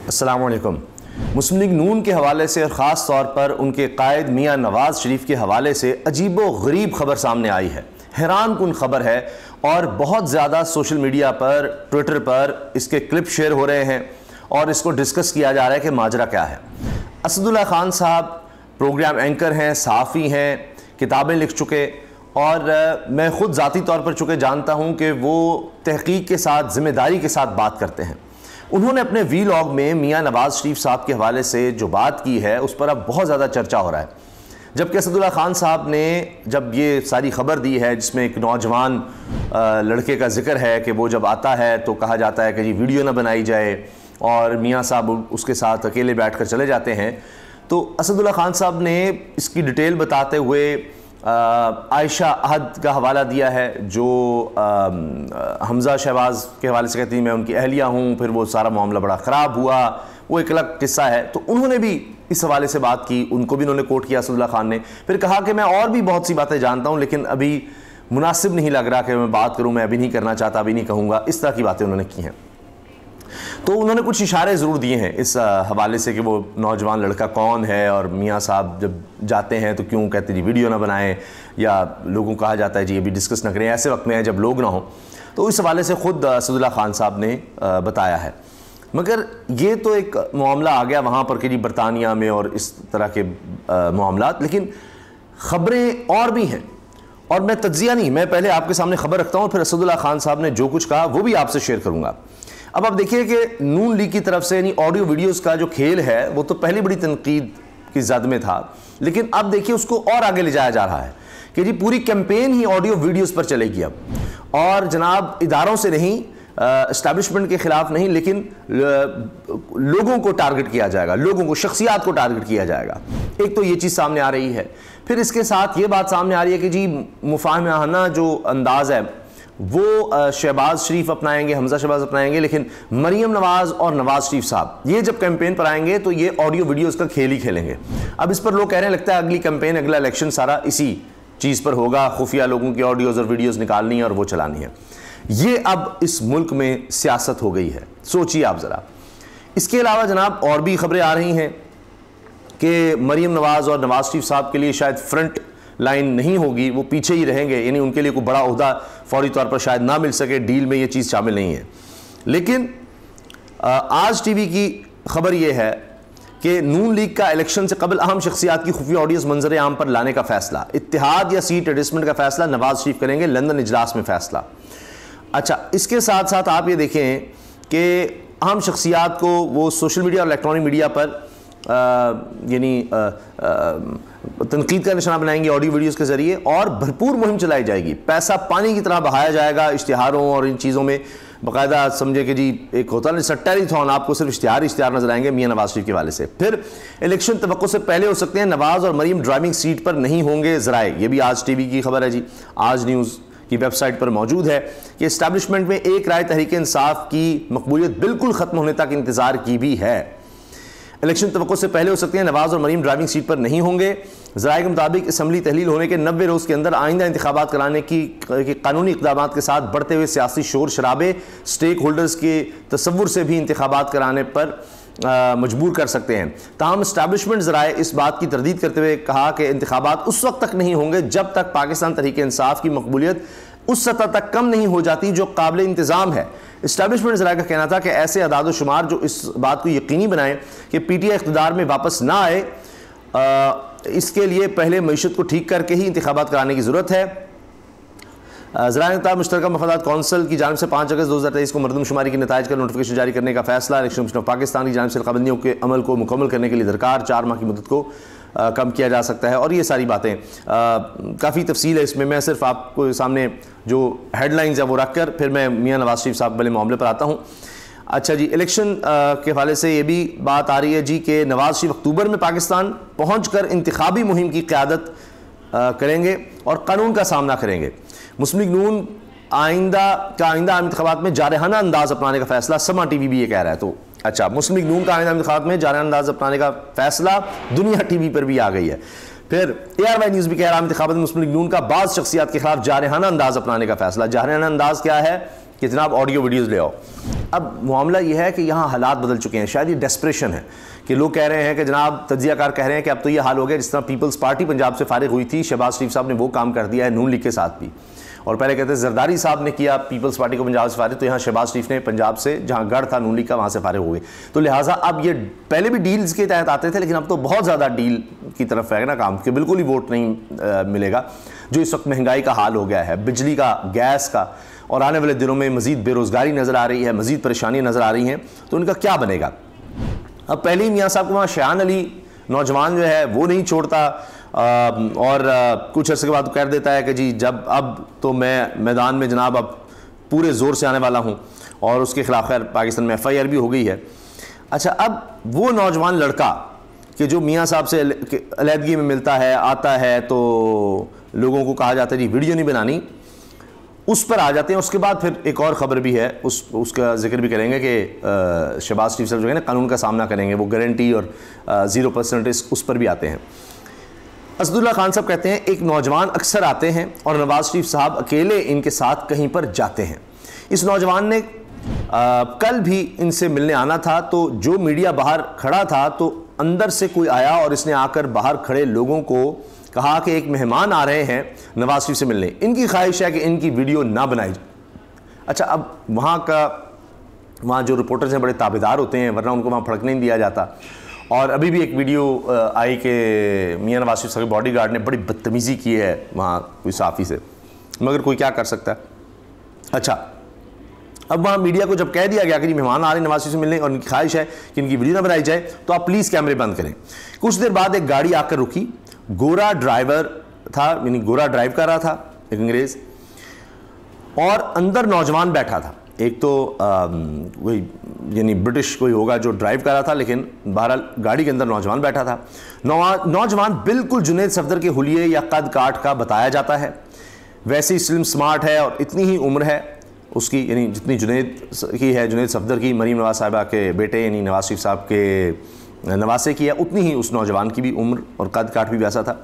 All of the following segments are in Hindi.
अस्सलाम वालेकुम। मुस्लिम लीग नून के हवाले से और ख़ास तौर पर उनके कायद मियाँ नवाज़ शरीफ के हवाले से अजीबो गरीब खबर सामने आई है। हैरान कुन खबर है और बहुत ज़्यादा सोशल मीडिया पर, ट्विटर पर इसके क्लिप शेयर हो रहे हैं और इसको डिस्कस किया जा रहा है कि माजरा क्या है। असदुल्ला खान साहब प्रोग्राम एंकर हैं, सहाफ़ी हैं, किताबें लिख चुके और मैं ख़ुद ज़ाती तौर पर चूँकि जानता हूँ कि वो तहक़ीक़ के साथ, ज़िम्मेदारी के साथ बात करते हैं। उन्होंने अपने वीलॉग में मियाँ नवाज़ शरीफ साहब के हवाले से जो बात की है उस पर अब बहुत ज़्यादा चर्चा हो रहा है। जबकि असदुल्ला खान साहब ने जब ये सारी खबर दी है जिसमें एक नौजवान लड़के का जिक्र है कि वो जब आता है तो कहा जाता है कि जी वीडियो ना बनाई जाए और मियाँ साहब उसके साथ अकेले बैठकर चले जाते हैं, तो असदुल्ला खान साहब ने इसकी डिटेल बताते हुए आयशा अहद का हवाला दिया है जो हमज़ा शहबाज के हवाले से कहती मैं उनकी अहलिया हूँ, फिर वो सारा मामला बड़ा ख़राब हुआ, वो एक अलग किस्सा है। तो उन्होंने भी इस हवाले से बात की, उनको भी उन्होंने कोट किया असदुल्ला खान ने, फिर कहा कि मैं और भी बहुत सी बातें जानता हूँ लेकिन अभी मुनासिब नहीं लग रहा कि मैं बात करूँ, मैं अभी नहीं करना चाहता, अभी नहीं कहूँगा। इस तरह की बातें उन्होंने की हैं। तो उन्होंने कुछ इशारे ज़रूर दिए हैं इस हवाले से कि वो नौजवान लड़का कौन है और मियाँ साहब जब जाते हैं तो क्यों कहते जी वीडियो ना बनाएं, या लोगों को कहा जाता है जी अभी डिस्कस ना करें, ऐसे वक्त में है जब लोग ना हों। तो इस हवाले से ख़ुद असदुल्ला खान साहब ने बताया है। मगर ये तो एक मामला आ गया वहाँ पर कि जी बरतानिया में और इस तरह के मामलात, लेकिन ख़बरें और भी हैं और मैं तज्जिया नहीं, मैं पहले आपके सामने ख़बर रखता हूँ, फिर असदुल्ला खान साहब ने जो कुछ कहा वो भी आपसे शेयर करूँगा। अब आप देखिए कि नून लीग की तरफ से यानी ऑडियो वीडियोस का जो खेल है वो तो पहली बड़ी तनकीद की जद में था, लेकिन अब देखिए उसको और आगे ले जाया जा रहा है कि जी पूरी कैंपेन ही ऑडियो वीडियोस पर चलेगी अब। और जनाब इदारों से नहीं, एस्टैब्लिशमेंट के खिलाफ नहीं, लेकिन लोगों को टारगेट किया जाएगा, लोगों को, शख्सियात को टारगेट किया जाएगा। एक तो ये चीज़ सामने आ रही है। फिर इसके साथ ये बात सामने आ रही है कि जी मुफाहमाना जो अंदाज़ है वो शहबाज शरीफ अपनाएंगे, हमज़ा शहबाज अपनाएंगे, लेकिन मरीम नवाज़ और नवाज़ शरीफ साहब ये जब कैंपेन पर आएंगे तो ये ऑडियो वीडियोस का खेल ही खेलेंगे। अब इस पर लोग कह रहे हैं लगता है अगली कैंपेन, अगला इलेक्शन सारा इसी चीज़ पर होगा, खुफिया लोगों की ऑडियोज़ और वीडियोज़ निकालनी है और वो चलानी है। ये अब इस मुल्क में सियासत हो गई है, सोचिए आप ज़रा। इसके अलावा जनाब और भी खबरें आ रही हैं कि मरीम नवाज़ और नवाज़ शरीफ साहब के लिए शायद फ्रंट लाइन नहीं होगी, वो पीछे ही रहेंगे, यानी उनके लिए कोई बड़ा ओहदा फौरी तौर पर शायद ना मिल सके, डील में ये चीज़ शामिल नहीं है। लेकिन आज टीवी की खबर ये है कि नून लीग का इलेक्शन से कबल अहम शख्सियात की खुफिया ऑडियोज़ मंजर आम पर लाने का फैसला, इत्तेहाद या सीट एडजस्टमेंट का फैसला नवाज शरीफ करेंगे, लंदन इजलास में फैसला। अच्छा, इसके साथ साथ आप ये देखें कि अहम शख्सियात को वो सोशल मीडिया और इलेक्ट्रॉनिक मीडिया पर यानी तनकीद का निशाना बनाएंगे ऑडियो वीडियोस के ज़रिए और भरपूर मुहिम चलाई जाएगी। पैसा पानी की तरह बहाया जाएगा इश्तिहारों और इन चीज़ों में। बाकायदा समझे कि जी एक होता है टेलीथॉन, आपको सिर्फ इश्तिहार नजर आएंगे मियाँ नवाज शरीफ के वाले से। फिर इलेक्शन तवक्को से पहले हो सकते हैं नवाज और मरीम ड्राइविंग सीट पर नहीं होंगे ज़राए। ये भी आज टीवी की खबर है जी, आज न्यूज़ की वेबसाइट पर मौजूद है कि इस्टेब्लिशमेंट में एक राय तहरीक इंसाफ की मकबूलियत बिल्कुल ख़त्म होने तक इंतज़ार की भी है। इलेक्शन तवक्को से पहले हो सकते हैं नवाज और मरीम ड्राइविंग सीट पर नहीं होंगे। ज़राए के मुताबिक असम्बली तहलील होने के 90 रोज़ के अंदर आइंदा इंतखाबात कराने की कानूनी इक़दामात के साथ बढ़ते हुए सियासी शोर शराबे स्टेक होल्डर्स के तसव्वुर से भी इंतखाबात कराने पर मजबूर कर सकते हैं। ताहम इस्टेब्लिशमेंट ज़राए इस बात की तरदीद करते हुए कहा कि इंतखाबात उस वक्त तक नहीं होंगे जब तक पाकिस्तान तहरीक इंसाफ की मकबूलियत उस सतह तक कम नहीं हो जाती जो काबिल इंतज़ाम है। इस्टेब्लिशमेंट ज़राए का कहना था कि ऐसे अदाद शुमार जो इस बात को यकीनी बनाएं कि PTI इक़्तिदार में वापस ना आए, इसके लिए पहले मईशत को ठीक करके ही इंतखाबात कराने की ज़रूरत है। ज़राए मुश्तरका मफादात कौंसिल की जानिब से 5 अगस्त 2023 को मरदमशुमारी के नताइज का नोटिफिकेशन जारी करने का फैसला। इलेक्शन कमीशन ऑफ पाकिस्तान की जानिब से पाबंदियों के अमल को मुकम्मल करने के लिए दरकार 4 माह की मुद्दत को कम किया जा सकता है। और ये सारी बातें काफ़ी तफसील है इसमें, मैं सिर्फ आपको सामने जो हेडलाइंस है वो रख कर फिर मैं मियाँ नवाज शरीफ साहब वाले मामले पर आता हूँ। अच्छा जी, इलेक्शन के हवाले से ये भी बात आ रही है जी कि नवाज शरीफ अक्टूबर में पाकिस्तान पहुँच कर इंतखाबी मुहिम की क़यादत करेंगे और कानून का सामना करेंगे। मुस्लिम लीग नून आइंदा इंतखाबात में जारहाना अंदाज अपनाने का फैसला, समा टीवी भी ये कह रहा है। तो अच्छा, मुस्लिम लीग नून का आइंदा इंतखाबात में जारहाना अंदाज अपनाने का फैसला दुनिया टीवी पर भी आ गई है। फिर ARY न्यूज़ भी कह रहा है इंतखाबात में मुस्लिम लीग नून का बाज़ शख्सियात के खिलाफ जारहाना अंदाज अपनाने का फैसला। जारहाना अंदाज क्या है कि जनाब ऑडियो वीडियोज़ ले आओ, अब मामला यह है कि यहाँ हालात बदल चुके हैं, शायद ये डेस्परेशन है कि लोग कह रहे हैं कि जनाब तज्जियाकार कह रहे हैं कि अब तो ये हाल हो गया जिस तरह पीपल्स पार्टी पंजाब से फारिग हुई थी, शहबाज शरीफ साहब ने वो काम कर दिया है नून लीग के साथ भी। और पहले कहते हैं जरदारी साहब ने किया पीपल्स पार्टी को पंजाब से फारिग, तो यहाँ शहबाज शरीफ ने पंजाब से जहाँ गढ़ था नून लीग का वहाँ से फारिग हो गए। तो लिहाजा अब ये पहले भी डील्स के तहत आते थे, लेकिन अब तो बहुत ज़्यादा डील की तरफ है ना काम, कि बिल्कुल ही वोट नहीं मिलेगा। जो इस वक्त महंगाई का हाल हो गया है, बिजली का, गैस का, और आने वाले दिनों में मज़ीद बेरोज़गारी नज़र आ रही है, मज़ीद परेशानी नज़र आ रही हैं, तो उनका क्या बनेगा। अब पहले ही मियाँ साहब को वहाँ शयान अली नौजवान जो है वो नहीं छोड़ता, और कुछ अर्से के बाद कह देता है कि जी जब अब तो मैं मैदान में जनाब अब पूरे ज़ोर से आने वाला हूँ, और उसके खिलाफ खैर पाकिस्तान में FIR भी हो गई है। अच्छा, अब वो नौजवान लड़का कि जो मियाँ साहब से अलहदगी में मिलता है, आता है, तो लोगों को कहा जाता है जी वीडियो नहीं बनानी, उस पर आ जाते हैं। उसके बाद फिर एक और ख़बर भी है, उसका जिक्र भी करेंगे कि शहबाज शरीफ साहब जो है ना कानून का सामना करेंगे, वो गारंटी और 0% रिस्क, उस पर भी आते हैं। असदुल्ला खान साहब कहते हैं एक नौजवान अक्सर आते हैं और नवाज शरीफ साहब अकेले इनके साथ कहीं पर जाते हैं। इस नौजवान ने कल भी इनसे मिलने आना था, तो जो मीडिया बाहर खड़ा था तो अंदर से कोई आया और इसने आकर बाहर खड़े लोगों को कहा कि एक मेहमान आ रहे हैं नवाज शरीफ से मिलने, इनकी ख्वाहिश है कि इनकी वीडियो ना बनाई जाए। अच्छा, अब वहाँ जो रिपोर्टर्स हैं बड़े ताबेदार होते हैं, वरना उनको वहाँ फड़कने नहीं दिया जाता। और अभी भी एक वीडियो आई कि मियाँ नवाज शरीफ साहब के बॉडीगार्ड ने बड़ी बदतमीज़ी की है वहाँ कोई साफ़ी से, मगर कोई क्या कर सकता है। अच्छा, अब वहाँ मीडिया को जब कह दिया गया कि मेहमान आ रहे हैं नवाज शरीफ से मिलने और इनकी ख्वाहिश है कि इनकी वीडियो ना बनाई जाए, तो आप प्लीज़ कैमरे बंद करें। कुछ देर बाद एक गाड़ी आकर रुकी, गोरा ड्राइवर था, यानी गोरा ड्राइव कर रहा था, एक अंग्रेज़, और अंदर नौजवान बैठा था। एक तो वही यानी ब्रिटिश कोई होगा जो ड्राइव कर रहा था, लेकिन बहरहाल गाड़ी के अंदर नौजवान बैठा था। नौजवान बिल्कुल जुनैद सफदर के हुलिये या कद काट का बताया जाता है, वैसे ही स्लिम स्मार्ट है और इतनी ही उम्र है उसकी, यानी जितनी जुनैद की है, जुनैद सफदर की, मरीम नवाज साहिबा के बेटे यानी नवाज शरीफ साहब के नवासे की है, उतनी ही उस नौजवान की भी उम्र और कद काट भी वैसा था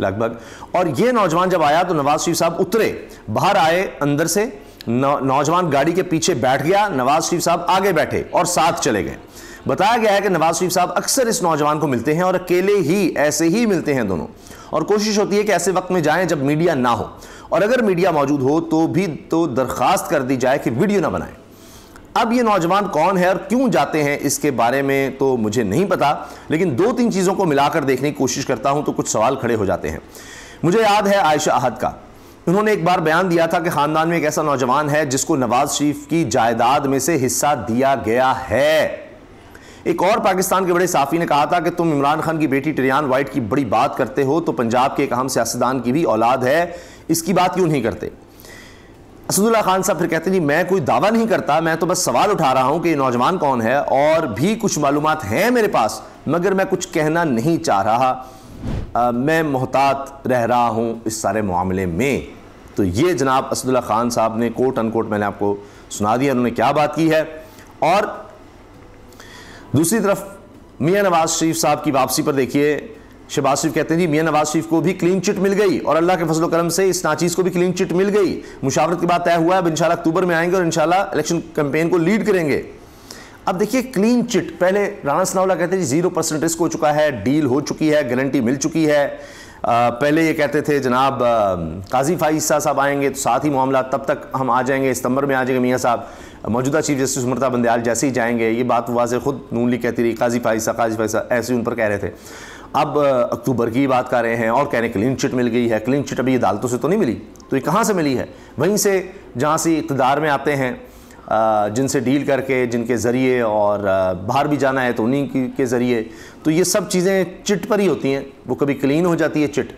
लगभग। और ये नौजवान जब आया तो नवाज शरीफ साहब उतरे, बाहर आए अंदर से, नौजवान गाड़ी के पीछे बैठ गया, नवाज शरीफ साहब आगे बैठे और साथ चले गए। बताया गया है कि नवाज शरीफ साहब अक्सर इस नौजवान को मिलते हैं और अकेले ही ऐसे ही मिलते हैं दोनों, और कोशिश होती है कि ऐसे वक्त में जाएं जब मीडिया ना हो, और अगर मीडिया मौजूद हो तो भी तो दरखास्त कर दी जाए कि वीडियो ना बनाएं। अब ये नौजवान कौन है और क्यों जाते हैं इसके बारे में तो मुझे नहीं पता, लेकिन 2-3 चीज़ों को मिलाकर देखने की कोशिश करता हूं तो कुछ सवाल खड़े हो जाते हैं। मुझे याद है आयशा अहद का, उन्होंने एक बार बयान दिया था कि ख़ानदान में एक ऐसा नौजवान है जिसको नवाज शरीफ की जायदाद में से हिस्सा दिया गया है। एक और पाकिस्तान के बड़े साफ़ी ने कहा था कि तुम इमरान खान की बेटी टिरियान वाइट की बड़ी बात करते हो, तो पंजाब के एक अहम सियासतदान की भी औलाद है, इसकी बात क्यों नहीं करते। असदुल्ला खान साहब फिर कहते हैं जी मैं कोई दावा नहीं करता, मैं तो बस सवाल उठा रहा हूं कि ये नौजवान कौन है, और भी कुछ मालूमात हैं मेरे पास, मगर मैं कुछ कहना नहीं चाह रहा, मैं मोहतात रह रहा हूं इस सारे मामले में। तो ये जनाब असदुल्ला खान साहब ने कोट अनकोट मैंने आपको सुना दिया उन्होंने क्या बात की है। और दूसरी तरफ मियाँ नवाज शरीफ साहब की वापसी पर देखिए, शहबाज शरीफ कहते हैं जी मियाँ नवाज शरीफ को भी क्लीन चिट मिल गई, और अल्लाह के फजल करम से इस नाचीज़ को भी क्लीन चिट मिल गई। मुशावरत के बाद तय हुआ है, इंशाल्लाह अक्टूबर में आएंगे और इंशाल्लाह इलेक्शन कैंपेन को लीड करेंगे। अब देखिए क्लीन चिट, पहले राना सनाउल्लाह कहते हैं जी 0% रिस्क हो चुका है, डील हो चुकी है, गारंटी मिल चुकी है। पहले ये कहते थे जनाब काजी फाइसा साहब आएंगे तो साथ ही मामला, तब तक हम आ जाएंगे, सितंबर में आ जाएंगे मियाँ साहब, मौजूदा चीफ जस्टिस उमरता बंदयाल जैसे ही जाएंगे, ये बात वाज़े खुद नून लीग कहती रही, काजी फाइसा ऐसे उन पर कह रहे थे। अब अक्टूबर की बात कर रहे हैं और कह रहे हैं क्लीन चिट मिल गई है। क्लीन चिट अभी अदालतों से तो नहीं मिली, तो ये कहाँ से मिली है? वहीं से जहाँ से इक़्तिदार में आते हैं, जिनसे डील करके, जिनके ज़रिए, और बाहर भी जाना है तो उन्हीं के ज़रिए। तो ये सब चीज़ें चिट पर ही होती हैं, वो कभी क्लीन हो जाती है चिट,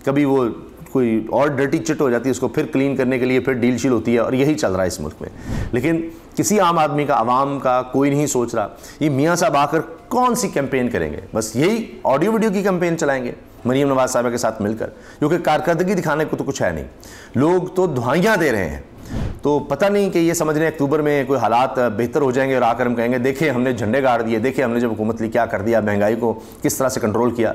कभी वो कोई और डर्टी चिट हो जाती है, उसको फिर क्लीन करने के लिए फिर डील शील होती है, और यही चल रहा है इस मुल्क में। लेकिन किसी आम आदमी का, आवाम का कोई नहीं सोच रहा ये मियाँ साहब आकर कौन सी कैंपेन करेंगे, बस यही ऑडियो वीडियो की कैंपेन चलाएंगे मरीम नवाज साहिबा के साथ मिलकर, क्योंकि कारकर्दगी दिखाने को तो कुछ है नहीं, लोग तो दुआइयाँ दे रहे हैं। तो पता नहीं कि ये समझ रहे हैं अक्टूबर में कोई हालात बेहतर हो जाएंगे और आकर हम कहेंगे देखिए हमने झंडे गाड़ दिए, देखिए हमने जब हुकूमत ली क्या कर दिया, महंगाई को किस तरह से कंट्रोल किया।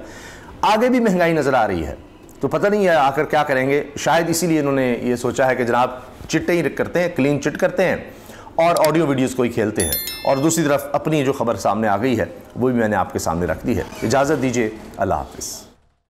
आगे भी महंगाई नज़र आ रही है, तो पता नहीं है आकर क्या करेंगे। शायद इसीलिए इन्होंने ये सोचा है कि जनाब चिट्टे ही करते हैं, क्लीन चिट करते हैं, और ऑडियो वीडियोज़ को ही खेलते हैं, और दूसरी तरफ अपनी जो खबर सामने आ गई है वो भी मैंने आपके सामने रख दी है। इजाज़त दीजिए, अल्लाह हाफ़िज़।